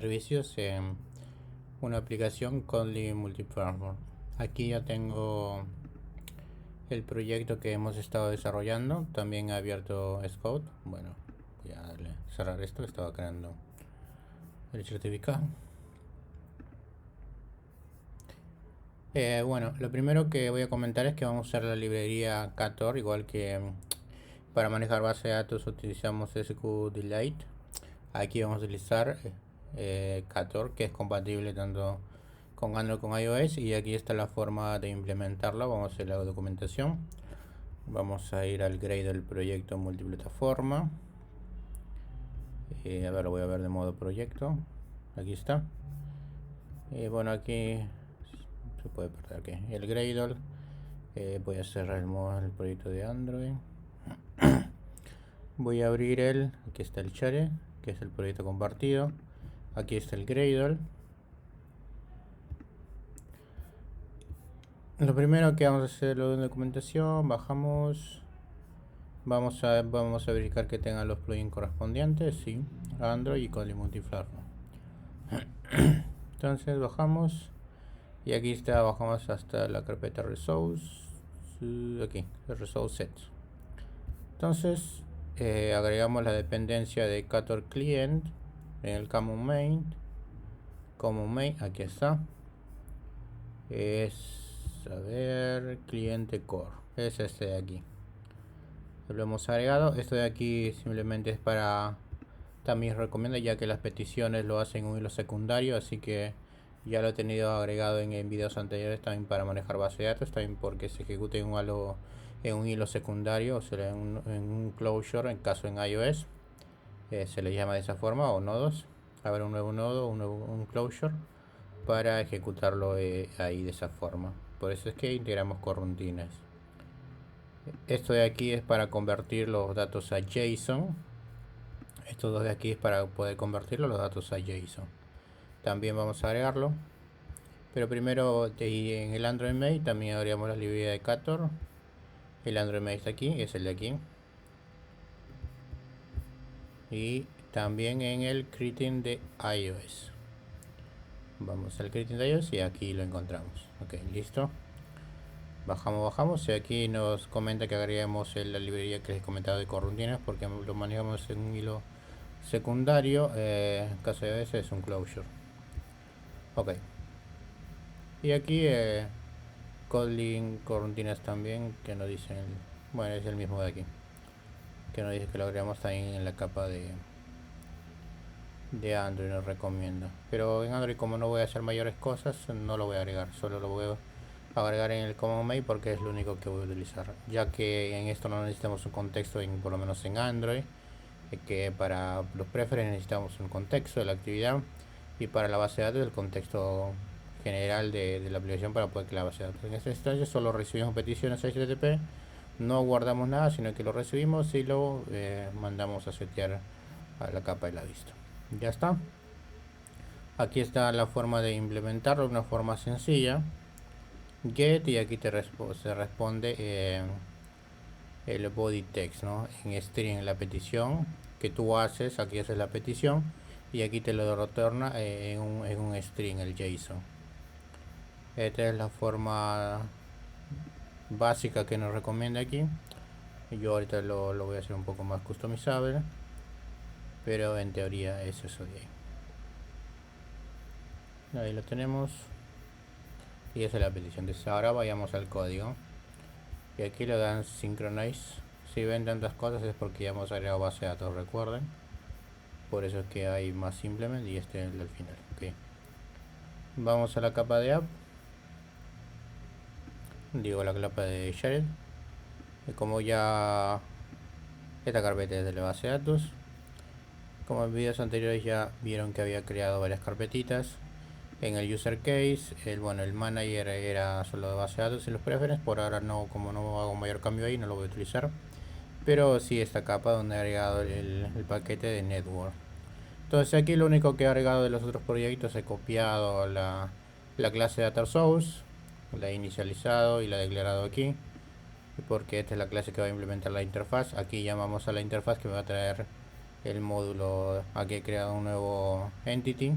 servicios en una aplicación Kotlin Multiplatform. Aquí ya tengo el proyecto que hemos estado desarrollando. También he abierto Scout. Bueno, voy a darle cerrar esto. Estaba creando el certificado. Bueno, lo primero que voy a comentar es que vamos a usar la librería Ktor, igual que para manejar base de datos utilizamos SQLite. Aquí vamos a utilizar Ktor, que es compatible tanto con Android como iOS, y aquí está la forma de implementarlo. Vamos a hacer la documentación. Vamos a ir al Gradle del proyecto multiplataforma. A ver, lo voy a ver de modo proyecto. Aquí está. Bueno, aquí se puede perder aquí el Gradle. Voy a cerrar el proyecto de Android. Voy a abrir aquí está el Share, que es el proyecto compartido. Aquí está el Gradle. Lo primero que vamos a hacer es la documentación. Bajamos. Vamos a verificar que tengan los plugins correspondientes. Sí, Android y Kotlin Multiplatform. Entonces bajamos. Y aquí está, bajamos hasta la carpeta Resource. Aquí, Resource Sets. Entonces agregamos la dependencia de Ktor Client en el Common Main. Aquí está. A ver, cliente core. Es este de aquí. Lo hemos agregado. Esto de aquí simplemente es para... También recomiendo, ya que las peticiones lo hacen en un hilo secundario, así que ya lo he tenido agregado en videos anteriores también para manejar base de datos, también porque se ejecute en un hilo secundario, o sea, en un closure, en caso en iOS, se le llama de esa forma, o nodos. Habrá un nuevo nodo, un closure, para ejecutarlo ahí de esa forma. Por eso es que integramos coroutines. Esto de aquí es para convertir los datos a JSON. Estos dos de aquí es para poder convertirlo los datos a JSON. También vamos a agregarlo. Pero primero en el Android Mail también agregamos la librería de Ktor. El Android Mail está aquí, es el de aquí. Y también en el Kritin de iOS. Vamos al Kritin de iOS y aquí lo encontramos. Ok, listo. Bajamos y aquí nos comenta que agreguemos la librería que les he comentado de coroutines, porque lo manejamos en un hilo secundario. En caso de iOS es un closure. Ok. Y aquí Kotlin coroutines también, que nos dicen, bueno, es el mismo de aquí, que nos dice que lo agregamos también en la capa de Android, nos recomienda. Pero en Android, como no voy a hacer mayores cosas, no lo voy a agregar, solo lo voy a agregar en el Common Mail porque es lo único que voy a utilizar, ya que en esto no necesitamos un contexto, por lo menos en Android, que para los preferences necesitamos un contexto de la actividad, y para la base de datos el contexto general de la aplicación para poder crear la base de datos. En este instancia solo recibimos peticiones HTTP, no guardamos nada, sino que lo recibimos y lo mandamos a setear a la capa de la vista. Ya está. Aquí está la forma de implementarlo de una forma sencilla. Get, y aquí se responde el body text, ¿no? En string, la petición que tú haces. Aquí haces la petición y aquí te lo retorna en un string, el JSON. Esta es la forma básica que nos recomienda aquí. Yo ahorita lo voy a hacer un poco más customizable, pero en teoría es eso de ahí. Ahí lo tenemos. Y esa es la petición. Entonces ahora vayamos al código. Y aquí le dan synchronize. Si ven tantas cosas es porque ya hemos agregado base de datos, recuerden. Por eso es que hay más simplemente, y este es el del final. Okay. Vamos a la capa de app. Digo, la capa de shared. Y como ya esta carpeta es de la base de datos, como en videos anteriores ya vieron que había creado varias carpetitas. En el user case, el manager era solo de base de datos y los preferences. Por ahora no, como no hago mayor cambio ahí, no lo voy a utilizar. Pero sí esta capa donde he agregado el paquete de network. Entonces aquí lo único que he agregado de los otros proyectos, he copiado la clase data source, la he inicializado y la he declarado aquí, porque esta es la clase que va a implementar la interfaz. Aquí llamamos a la interfaz que me va a traer el módulo. Aquí he creado un nuevo entity,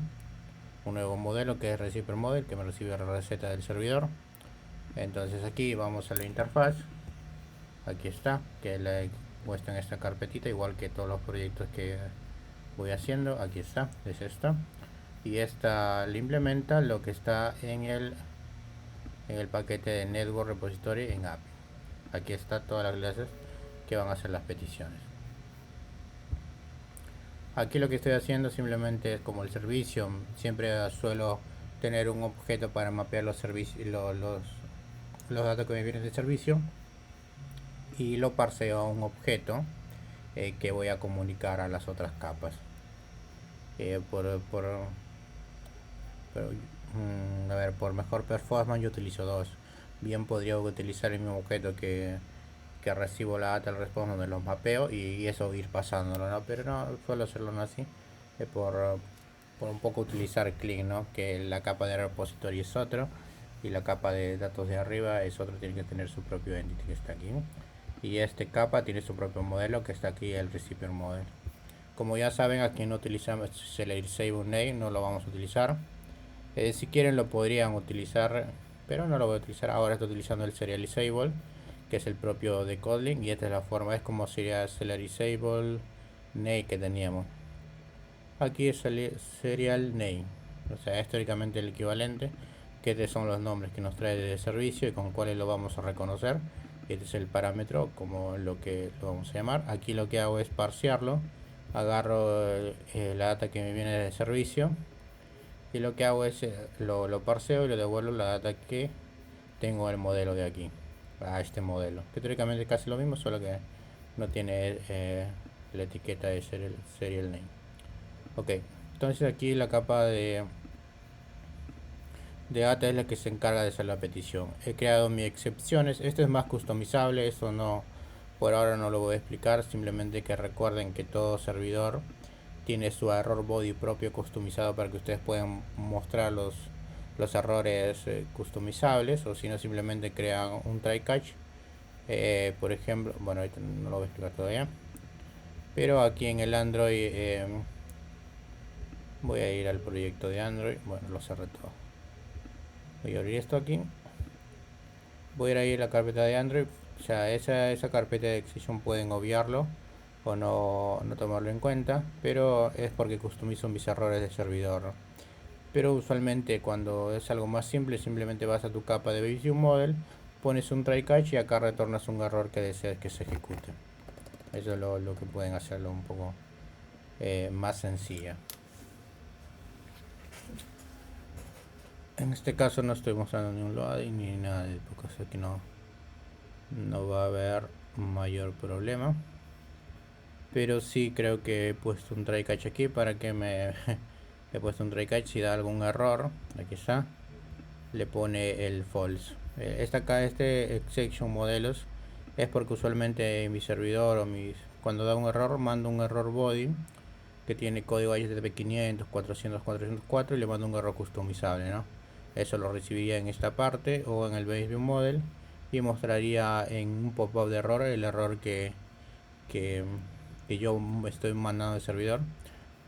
un nuevo modelo que es receiver model, que me recibe la receta del servidor. Entonces aquí vamos a la interfaz, aquí está, que la he puesto en esta carpetita, igual que todos los proyectos que voy haciendo. Aquí está, es esta, y esta le implementa lo que está en el paquete de network repository en API. Aquí está todas las clases que van a hacer las peticiones. Aquí lo que estoy haciendo simplemente es como el servicio. Siempre suelo tener un objeto para mapear los servicios, los datos que me vienen del servicio, y lo parseo a un objeto que voy a comunicar a las otras capas. A ver, por mejor performance yo utilizo dos. Bien podría utilizar el mismo objeto que recibo la data al response, donde los mapeo y eso ir pasándolo, ¿no? Pero no suelo hacerlo no así, por un poco utilizar Click, ¿no? Que la capa de repository es otro y la capa de datos de arriba es otro, tiene que tener su propio entity que está aquí, ¿no? Y este capa tiene su propio modelo que está aquí, el receiver model. Como ya saben, aquí no utilizamos serializable name, no lo vamos a utilizar. Si quieren lo podrían utilizar, pero no lo voy a utilizar. Ahora estoy utilizando el serializable, que es el propio de Kotlin, y esta es la forma, es como sería serializable name que teníamos. Aquí es serial name, o sea, históricamente el equivalente, que estos son los nombres que nos trae de servicio y con cuáles lo vamos a reconocer. Este es el parámetro, como lo que lo vamos a llamar. Aquí lo que hago es parsearlo, agarro la data que me viene de servicio y lo que hago es lo parseo y le devuelvo la data que tengo el modelo de aquí a este modelo, que teóricamente es casi lo mismo, solo que no tiene la etiqueta de serial name. Ok, entonces aquí la capa de data es la que se encarga de hacer la petición. He creado mis excepciones. Esto es más customizable, eso no, por ahora no lo voy a explicar. Simplemente que recuerden que todo servidor tiene su error body propio customizado para que ustedes puedan mostrar los errores customizables, o si no simplemente crean un try catch. Por ejemplo, bueno, ahorita no lo voy a explicar todavía, pero aquí en el Android voy a ir al proyecto de Android. Bueno, lo cerré todo. Voy a abrir esto aquí. Voy a ir ahí a la carpeta de Android. O sea, esa carpeta de exception pueden obviarlo o no tomarlo en cuenta, pero es porque customizo mis errores de servidor. Pero usualmente cuando es algo más simple, simplemente vas a tu capa de Visual Model, pones un try catch y acá retornas un error que deseas que se ejecute. Eso es lo que pueden hacerlo un poco más sencilla. En este caso no estoy mostrando ni un loading ni nada de esto, cosa que no va a haber mayor problema. Pero sí creo que he puesto un try catch aquí para que me he puesto un try catch. Si da algún error, aquí está, le pone el false. Este exception modelos es porque usualmente en mi servidor o cuando da un error, mando un error body que tiene código HTTP 500, 400, 404 y le mando un error customizable, ¿no? Eso lo recibiría en esta parte o en el base view model y mostraría en un pop-up de error el error que yo estoy mandando al servidor.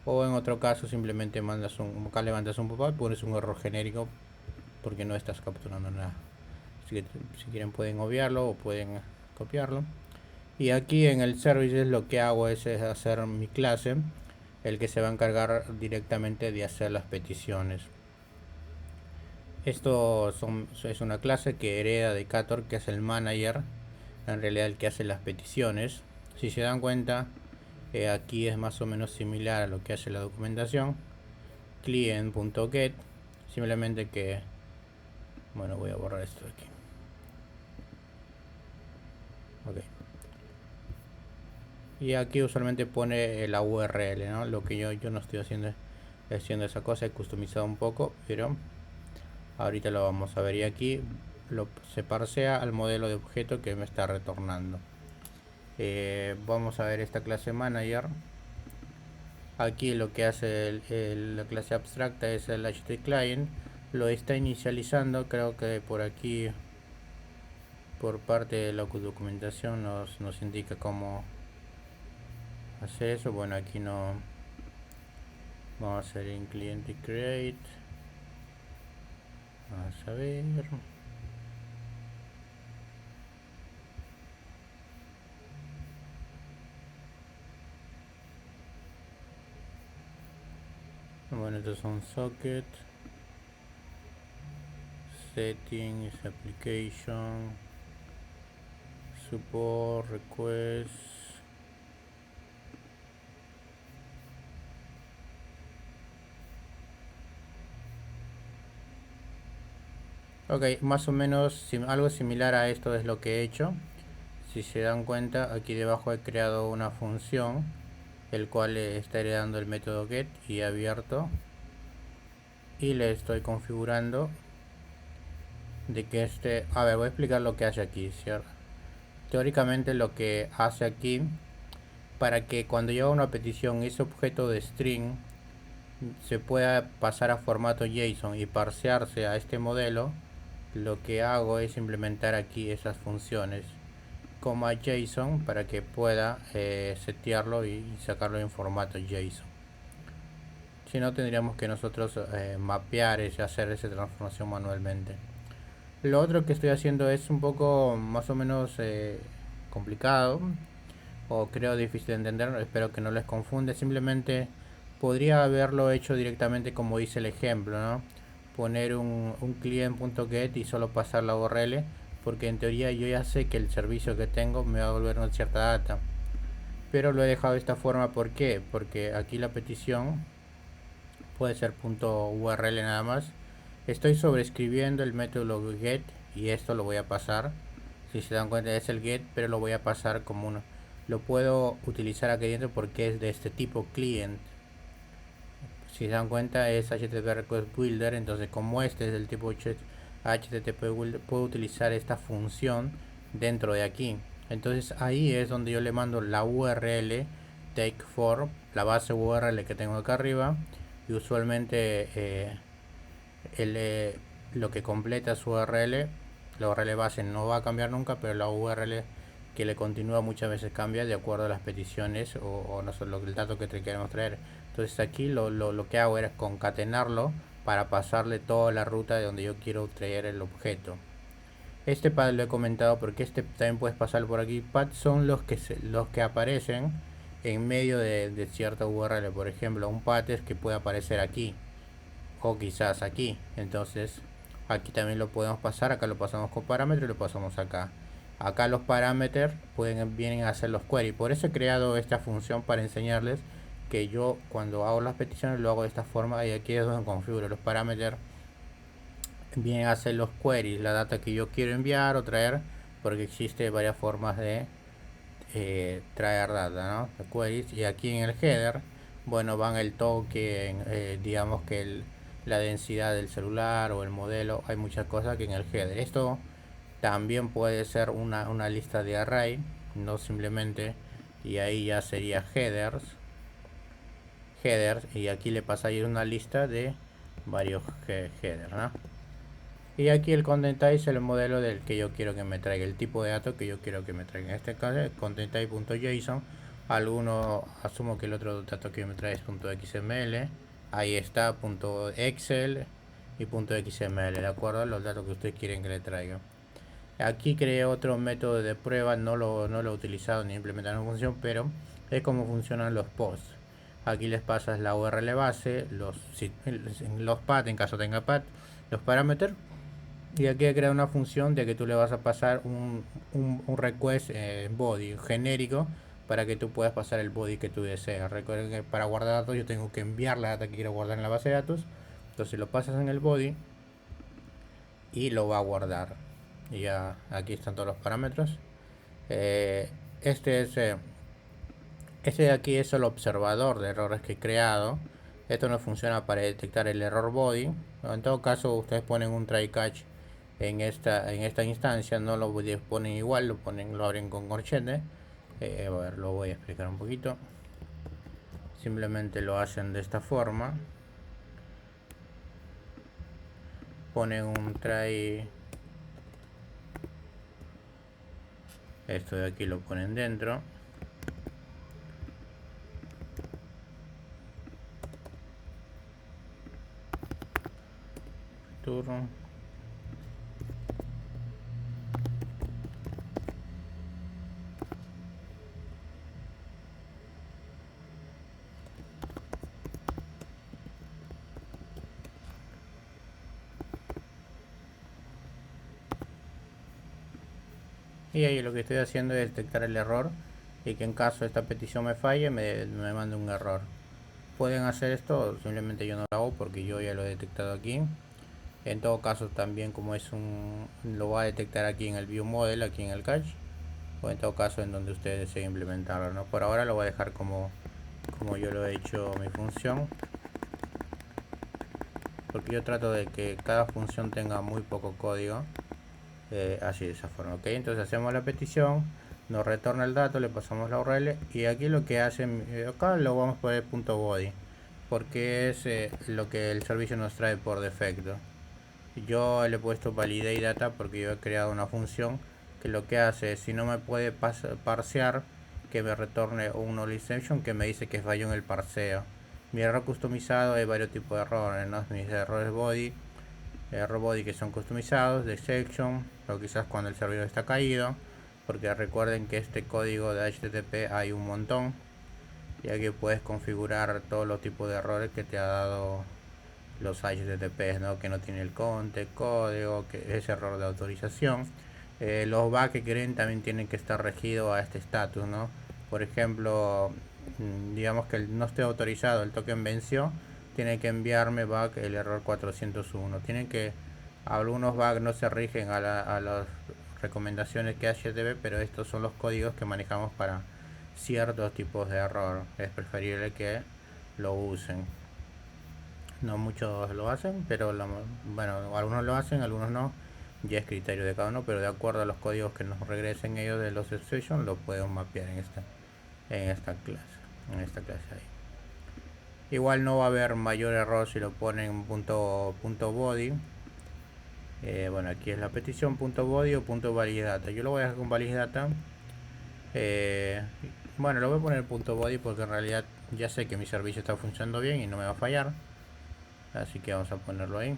O en otro caso simplemente acá levantas un pop-up, pones un error genérico porque no estás capturando nada. Así que si quieren pueden obviarlo o pueden copiarlo. Y aquí en el services lo que hago es hacer mi clase, el que se va a encargar directamente de hacer las peticiones. Esto es una clase que hereda de Ktor, que es el manager, en realidad el que hace las peticiones. Si se dan cuenta, aquí es más o menos similar a lo que hace la documentación. Client.get, simplemente que, bueno, voy a borrar esto de aquí. Ok. Y aquí usualmente pone la URL, ¿no? Lo que yo no estoy haciendo esa cosa, he customizado un poco, pero ahorita lo vamos a ver. Y aquí se parsea al modelo de objeto que me está retornando. Vamos a ver esta clase manager. Aquí lo que hace la clase abstracta es el HTClient, lo está inicializando. Creo que por aquí, por parte de la documentación, nos indica cómo hacer eso. Bueno, aquí no. Vamos a hacer en cliente create. Vamos a ver. Bueno, estos son socket, settings, application, support, request. Ok, más o menos algo similar a esto es lo que he hecho. Si se dan cuenta, aquí debajo he creado una función, el cual le está heredando el método get y he abierto. Y le estoy configurando de que a ver, voy a explicar lo que hace aquí, ¿cierto? Teóricamente lo que hace aquí, para que cuando lleva una petición ese objeto de string se pueda pasar a formato JSON y parsearse a este modelo, lo que hago es implementar aquí esas funciones, coma JSON, para que pueda setearlo y sacarlo en formato JSON. Si no, tendríamos que nosotros mapear hacer esa transformación manualmente. Lo otro que estoy haciendo es un poco más o menos complicado, o creo difícil de entender, espero que no les confunde. Simplemente podría haberlo hecho directamente como dice el ejemplo, ¿no? Poner un client.get y solo pasar la URL, porque en teoría yo ya sé que el servicio que tengo me va a devolver una cierta data. Pero lo he dejado de esta forma, ¿por qué? Porque aquí la petición puede ser .url nada más. Estoy sobreescribiendo el método get y esto lo voy a pasar. Si se dan cuenta es el get, pero lo voy a pasar como uno. Lo puedo utilizar aquí dentro porque es de este tipo client. Si se dan cuenta es HTTP Request Builder, entonces como este es del tipo HTTP Builder, puedo utilizar esta función dentro de aquí. Entonces ahí es donde yo le mando la URL take for, la base URL que tengo acá arriba, y usualmente lo que completa su URL, la URL base no va a cambiar nunca, pero la URL que le continúa muchas veces cambia de acuerdo a las peticiones o no solo el dato que te queremos traer. Entonces aquí lo que hago es concatenarlo para pasarle toda la ruta de donde yo quiero traer el objeto. Este pad lo he comentado porque también puedes pasar por aquí. Pads son los que aparecen en medio de cierta URL. Por ejemplo, un pad es que puede aparecer aquí o quizás aquí. Entonces aquí también lo podemos pasar. Acá lo pasamos con parámetros y lo pasamos acá. Acá los parámetros vienen a ser los queries. Por eso he creado esta función para enseñarles que yo cuando hago las peticiones lo hago de esta forma, y aquí es donde configuro los parámetros. Vienen a ser los queries, la data que yo quiero enviar o traer, porque existe varias formas de traer data, ¿no? De queries. Y aquí en el header, bueno, van el token, digamos que la densidad del celular o el modelo. Hay muchas cosas que en el header. Esto también puede ser una lista de array, no simplemente, y ahí ya sería headers, y aquí le pasa a ir una lista de varios headers, ¿no? Y aquí el content type es el modelo del que yo quiero que me traiga, el tipo de datos que yo quiero que me traiga. En este caso es content type.json. Alguno, asumo que el otro dato que me trae es .xml. Ahí está, .excel y .xml, de acuerdo a los datos que ustedes quieren que le traiga. Aquí creé otro método de prueba, no lo he utilizado ni implementado en función, pero es como funcionan los posts. Aquí les pasas la URL base, los path, en caso tenga path, los parámetros. Y aquí he creado una función de que tú le vas a pasar un request body genérico para que tú puedas pasar el body que tú deseas. Recuerden que para guardar datos yo tengo que enviar la data que quiero guardar en la base de datos. Entonces lo pasas en el body y lo va a guardar. Y ya aquí están todos los parámetros. Eh, este es este de aquí es el observador de errores que he creado. Esto no funciona para detectar el error body. En todo caso, ustedes ponen un try catch en esta instancia, no lo ponen igual, lo abren con corchete. A ver, lo voy a explicar un poquito. Simplemente lo hacen de esta forma. Ponen un try. Esto de aquí lo ponen dentro. turno. Y ahí lo que estoy haciendo es detectar el error y que en caso esta petición me falle me mande un error. Pueden hacer esto, simplemente yo no lo hago porque yo ya lo he detectado aquí. En todo caso también como es lo va a detectar aquí en el view model, aquí en el cache, o en todo caso en donde ustedes deseen implementarlo, ¿no? Por ahora lo voy a dejar como yo lo he hecho mi función, porque yo trato de que cada función tenga muy poco código, así de esa forma, ok. Entonces hacemos la petición, nos retorna el dato, le pasamos la URL y aquí lo que hacen, acá lo vamos a poner .body porque es lo que el servicio nos trae por defecto. Yo le he puesto validate data porque yo he creado una función que lo que hace es, si no me puede parsear, que me retorne un null exception que me dice que falló en el parseo. Mi error customizado hay varios tipos de errores, ¿no? Mis errores error body que son customizados, de exception, o quizás cuando el servidor está caído, porque recuerden que este código de HTTP hay un montón, ya que puedes configurar todos los tipos de errores que te ha dado los HTTPs, ¿no? Que no tiene el context, código, que es error de autorización. Los bugs que creen también tienen que estar regidos a este estatus, ¿no? Por ejemplo, digamos que no esté autorizado, el token venció, tiene que enviarme bug el error 401. Tienen que, algunos bugs no se rigen a las recomendaciones que HTTP, pero estos son los códigos que manejamos para ciertos tipos de error. Es preferible que lo usen. No muchos lo hacen, pero bueno, algunos lo hacen, algunos no. Ya es criterio de cada uno, pero de acuerdo a los códigos que nos regresen ellos de los exceptions, lo podemos mapear en esta clase ahí. Igual no va a haber mayor error si lo ponen punto body. Bueno, aquí es la petición punto body o punto validata. Yo lo voy a dejar con validata. Bueno, lo voy a poner punto body porque en realidad ya sé que mi servicio está funcionando bien y no me va a fallar. Así que vamos a ponerlo ahí.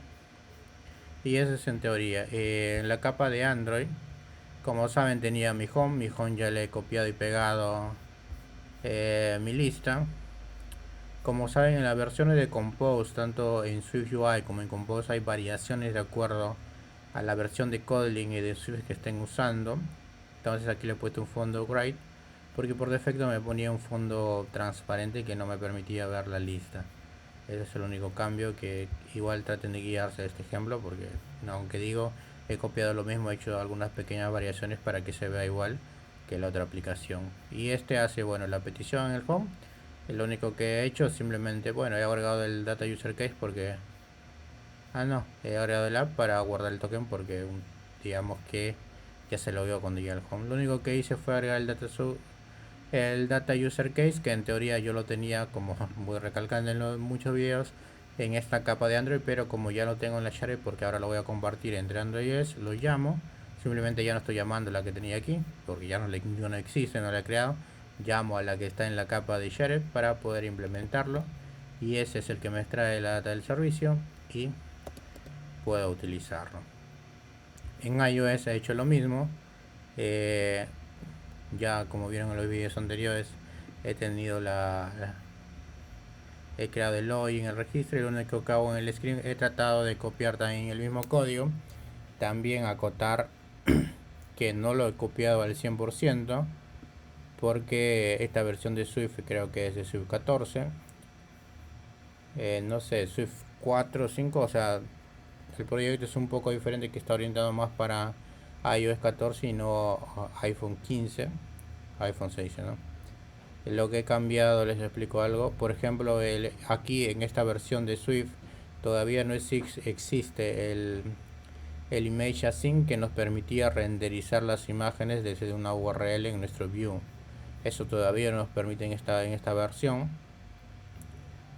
Y eso es en teoría. En la capa de Android, como saben, tenía mi home. Mi home ya le he copiado y pegado mi lista. Como saben, en las versiones de Compose, tanto en SwiftUI como en Compose, hay variaciones de acuerdo a la versión de Kotlin y de Swift que estén usando. Entonces aquí le he puesto un fondo gray, porque por defecto me ponía un fondo transparente que no me permitía ver la lista. Ese es el único cambio, que igual traten de guiarse de este ejemplo, porque aunque digo he copiado lo mismo, he hecho algunas pequeñas variaciones para que se vea igual que la otra aplicación. Y este hace, bueno, la petición en el home. Lo único que he hecho simplemente, bueno, he agregado el data user case porque no, he agregado el app para guardar el token porque digamos que ya se lo vio cuando llegué al home. Lo único que hice fue agregar el data user case, que en teoría yo lo tenía, como voy recalcando en muchos videos, en esta capa de Android, pero como ya lo tengo en la share porque ahora lo voy a compartir entre Android y iOS, lo llamo. Simplemente ya no estoy llamando a la que tenía aquí porque ya no existe, no la he creado. Llamo a la que está en la capa de share para poder implementarlo, y ese es el que me extrae la data del servicio y puedo utilizarlo. En iOS he hecho lo mismo. Ya como vieron en los videos anteriores, he tenido he creado el login, el registro, y lo único que hago en el screen, he tratado de copiar también el mismo código. También acotar que no lo he copiado al 100%, porque esta versión de Swift creo que es de Swift 14. No sé, Swift 4 o 5, o sea, el proyecto es un poco diferente, que está orientado más para iOS 14 y no iPhone 15, iPhone 6, ¿no? Lo que he cambiado, les explico algo. Por ejemplo, aquí en esta versión de Swift todavía no existe el Image Async, que nos permitía renderizar las imágenes desde una URL en nuestro view. Eso todavía no nos permite en esta versión.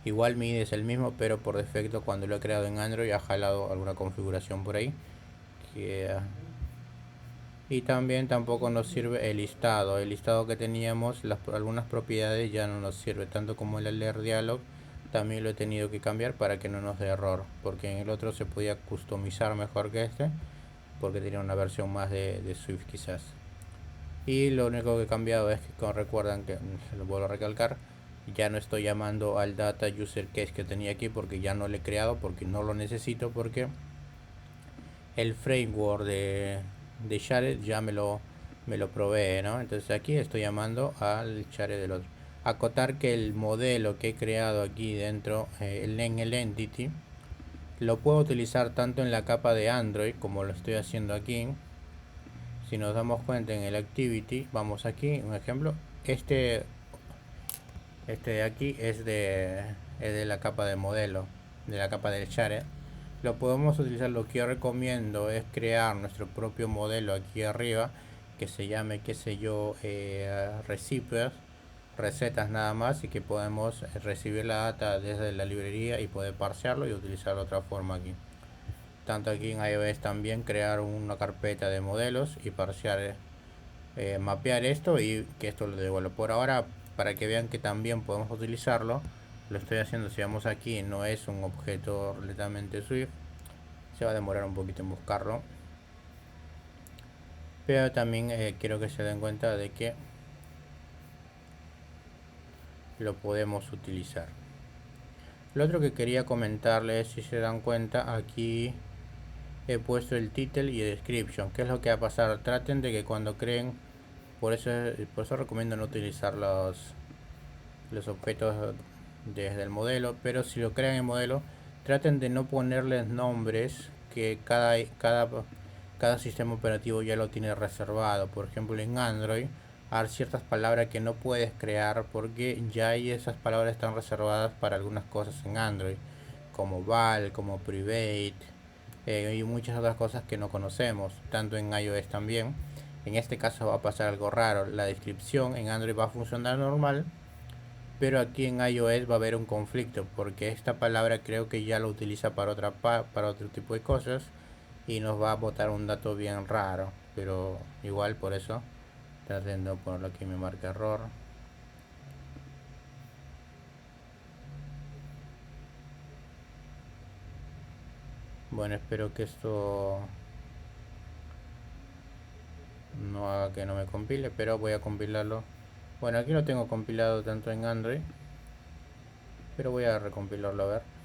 Igual mi ID es el mismo, pero por defecto cuando lo he creado en Android ha jalado alguna configuración por ahí. Y también tampoco nos sirve el listado. El listado que teníamos, algunas propiedades ya no nos sirve, tanto como el alert dialog también lo he tenido que cambiar para que no nos dé error, porque en el otro se podía customizar mejor que este, porque tenía una versión más de Swift quizás. Y lo único que he cambiado es que, como recuerdan, que lo vuelvo a recalcar, ya no estoy llamando al data user case que tenía aquí, porque ya no lo he creado, porque no lo necesito, porque el framework de Share ya me lo provee, ¿no? Entonces aquí estoy llamando al Share del otro. Acotar que el modelo que he creado aquí dentro, en el entity, lo puedo utilizar tanto en la capa de Android como lo estoy haciendo aquí. Si nos damos cuenta en el activity, vamos aquí, un ejemplo, este de aquí es de la capa de modelo, de la capa del Share. Lo podemos utilizar. Lo que yo recomiendo es crear nuestro propio modelo aquí arriba, que se llame, qué sé yo, recipes, recetas nada más, y que podemos recibir la data desde la librería y poder parsearlo y utilizarlo de otra forma aquí. Tanto aquí en iOS también crear una carpeta de modelos y parsear, mapear esto y que esto lo devuelva. Por ahora, para que vean que también podemos utilizarlo, lo estoy haciendo. Si vamos aquí, no es un objeto completamente Swift, se va a demorar un poquito en buscarlo, pero también quiero que se den cuenta de que lo podemos utilizar. Lo otro que quería comentarles, si se dan cuenta, aquí he puesto el title y el description. ¿Qué es lo que va a pasar? Traten de que cuando creen, por eso recomiendo no utilizar los objetos desde el modelo, pero si lo crean en modelo, traten de no ponerles nombres que cada sistema operativo ya lo tiene reservado. Por ejemplo, en Android hay ciertas palabras que no puedes crear porque ya hay esas palabras están reservadas para algunas cosas en Android, como val, como private, y muchas otras cosas que no conocemos, tanto en iOS también. En este caso va a pasar algo raro. La descripción en Android va a funcionar normal, pero aquí en iOS va a haber un conflicto porque esta palabra creo que ya lo utiliza para para otro tipo de cosas y nos va a botar un dato bien raro. Pero igual por eso traten de ponerlo aquí, me marca error. Bueno, espero que esto no haga que no me compile, pero voy a compilarlo. Bueno, aquí lo tengo compilado tanto en Android, pero voy a recompilarlo a ver.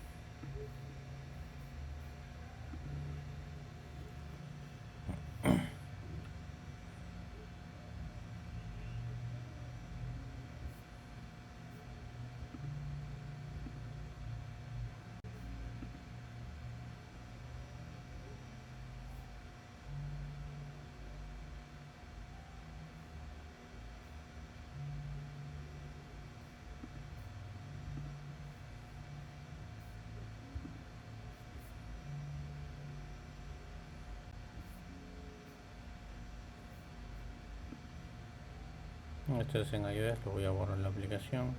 Esto es en iOS, lo voy a borrar la aplicación.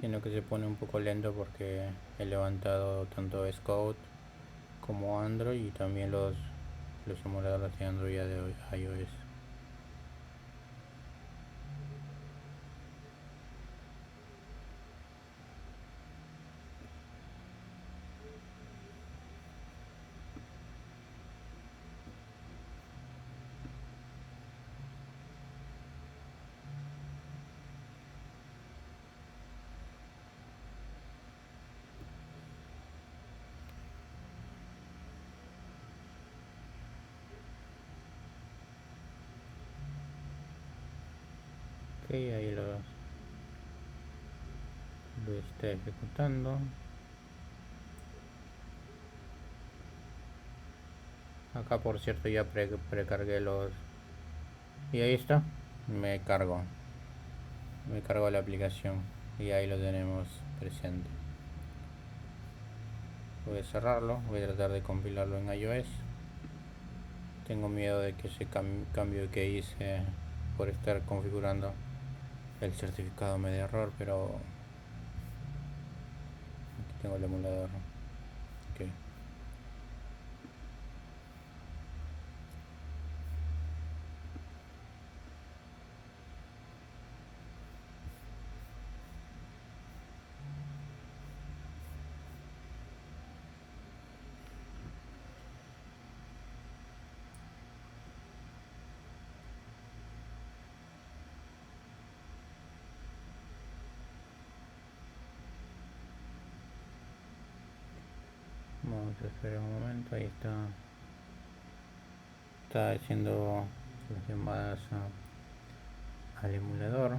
Sino que se pone un poco lento porque he levantado tanto Scout como Android y también los emuladores de Android y de iOS. Ok, ahí lo está ejecutando. Acá por cierto ya precargué los... Y ahí está, me cargo. Me cargo la aplicación y ahí lo tenemos presente. Voy a cerrarlo, voy a tratar de compilarlo en iOS. Tengo miedo de que ese cambio que hice por estar configurando el certificado me dé error, pero aquí tengo el emulador. Okay. Vamos a esperar un momento, ahí está. Está haciendo las llamadas al emulador.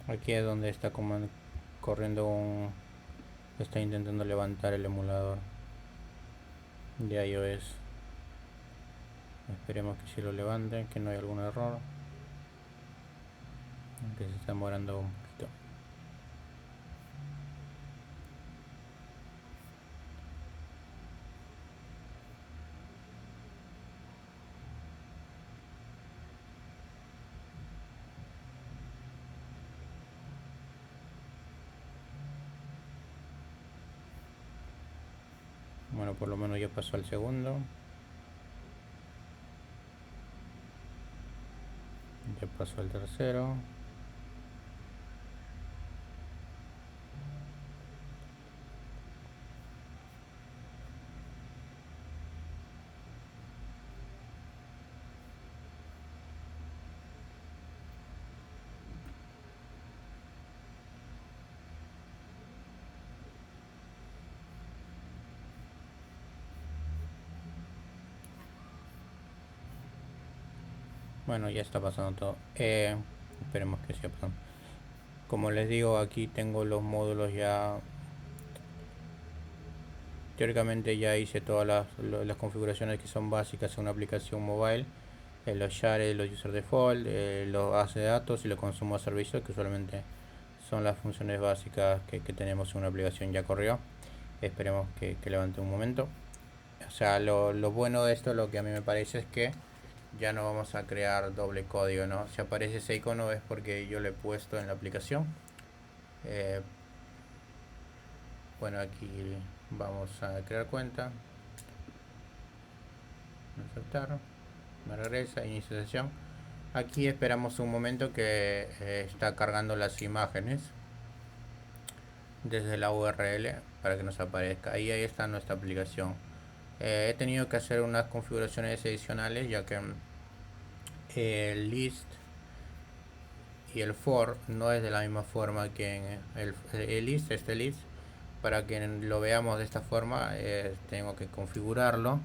Aquí es donde está corriendo está intentando levantar el emulador de iOS. Esperemos que si lo levante, que no haya algún error, aunque se está demorando un poquito. Bueno, por lo menos ya pasó al segundo. Ya pasó al tercero. Bueno, ya está pasando todo. Esperemos que siga pasando. Como les digo, aquí tengo los módulos ya. Teóricamente ya hice todas las configuraciones que son básicas en una aplicación mobile. Los shares, los user default, los bases de datos y los consumos de servicios, que solamente son las funciones básicas que tenemos en una aplicación. Ya corrió. Esperemos que levante un momento. O sea, lo bueno de esto, lo que a mí me parece es que ya no vamos a crear doble código, ¿no? Si aparece ese icono es porque yo lo he puesto en la aplicación. Bueno, aquí vamos a crear cuenta, aceptar, me regresa, inicio sesión. Aquí esperamos un momento que está cargando las imágenes desde la URL para que nos aparezca. Ahí está nuestra aplicación. He tenido que hacer unas configuraciones adicionales ya que el list y el for no es de la misma forma que en el list. Este list, para que lo veamos de esta forma, tengo que configurarlo.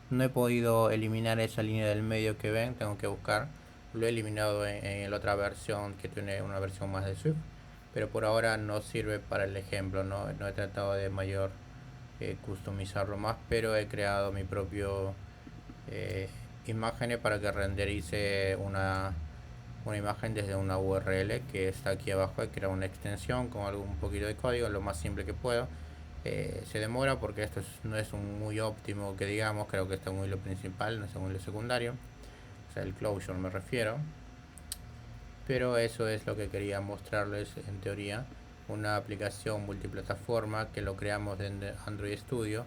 No he podido eliminar esa línea del medio que ven, tengo que buscar. Lo he eliminado en la otra versión, que tiene una versión más de Swift, pero por ahora no sirve para el ejemplo. No he tratado de customizarlo más, pero he creado mi propio imágenes para que renderice una imagen desde una URL que está aquí abajo. He creado una extensión con un poquito de código, lo más simple que puedo. Se demora porque esto no es un muy óptimo que digamos. Creo que está muy lo principal, no está muy lo secundario, o sea, el closure me refiero. Pero eso es lo que quería mostrarles en teoría. Una aplicación multiplataforma que lo creamos en Android Studio,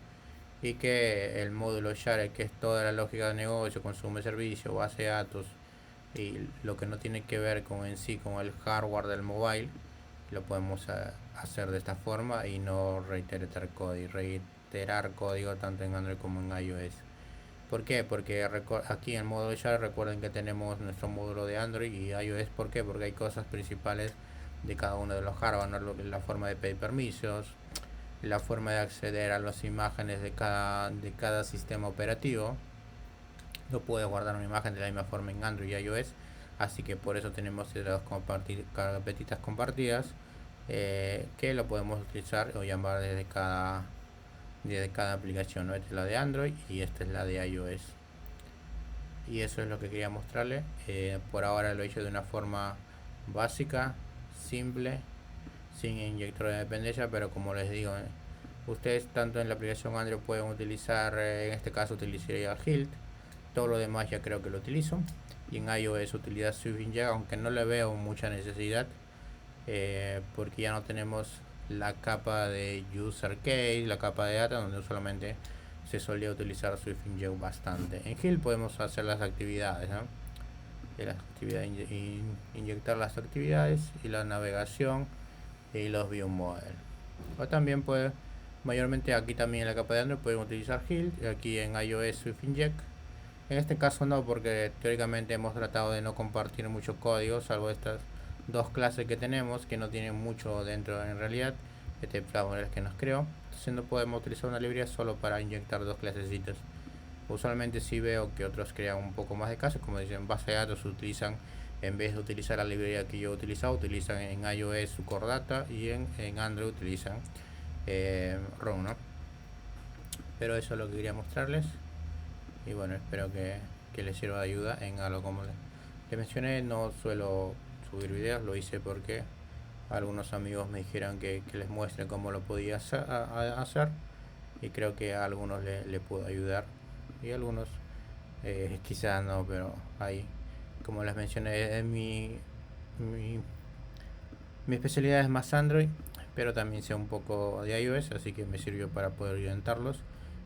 y que el módulo Share, que es toda la lógica de negocio, consumo de servicio, base de datos y lo que no tiene que ver con en sí con el hardware del mobile, lo podemos hacer de esta forma y no reiterar código tanto en Android como en iOS. ¿Por qué? Porque aquí en el módulo Share recuerden que tenemos nuestro módulo de Android y iOS. ¿Por qué? Porque hay cosas principales de cada uno de los hardware, ¿no? La forma de pedir permisos, la forma de acceder a las imágenes de cada sistema operativo. No puedes guardar una imagen de la misma forma en Android y iOS, así que por eso tenemos las carpetitas compartidas, que lo podemos utilizar o llamar desde cada de cada aplicación, ¿no? Esta es la de Android y esta es la de iOS. Y eso es lo que quería mostrarle. Por ahora lo he hecho de una forma básica, simple, sin inyector de dependencia, pero como les digo, ustedes tanto en la aplicación Android pueden utilizar, en este caso utilizaría Hilt, todo lo demás ya creo que lo utilizo, y en iOS utilidad SwiftInject, aunque no le veo mucha necesidad, porque ya no tenemos la capa de user case, la capa de data, donde usualmente se solía utilizar SwiftInject bastante. En Hilt podemos hacer las actividades, ¿no? Las actividades, inyectar las actividades y la navegación y los view model. O también puede, mayormente aquí también en la capa de Android pueden utilizar Hilt, y aquí en iOS SwiftInject. En este caso no, porque teóricamente hemos tratado de no compartir mucho código, salvo estas dos clases que tenemos, que no tienen mucho dentro en realidad. Este Flavor es el que nos creó. Entonces no podemos utilizar una librería solo para inyectar dos clasecitas. Usualmente sí veo que otros crean un poco más de casos, como dicen, base de datos utilizan, en vez de utilizar la librería que yo he utilizado, utilizan en iOS su Core Data y en Android utilizan ROM, ¿no? Pero eso es lo que quería mostrarles. Y bueno, espero que les sirva de ayuda en algo como les mencioné. No suelo subir videos, lo hice porque algunos amigos me dijeron que les muestre cómo lo podía hacer, y creo que a algunos le puedo ayudar y a algunos quizás no, pero ahí, como les mencioné, mi, mi especialidad es más Android, pero también sé un poco de iOS, así que me sirvió para poder orientarlos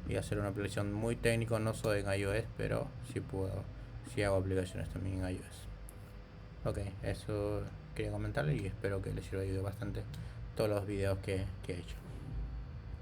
y hacer una aplicación muy técnico. No soy en iOS, pero sí hago aplicaciones también en iOS. Ok, eso quería comentarles y espero que les sirva de ayuda bastante todos los videos que he hecho.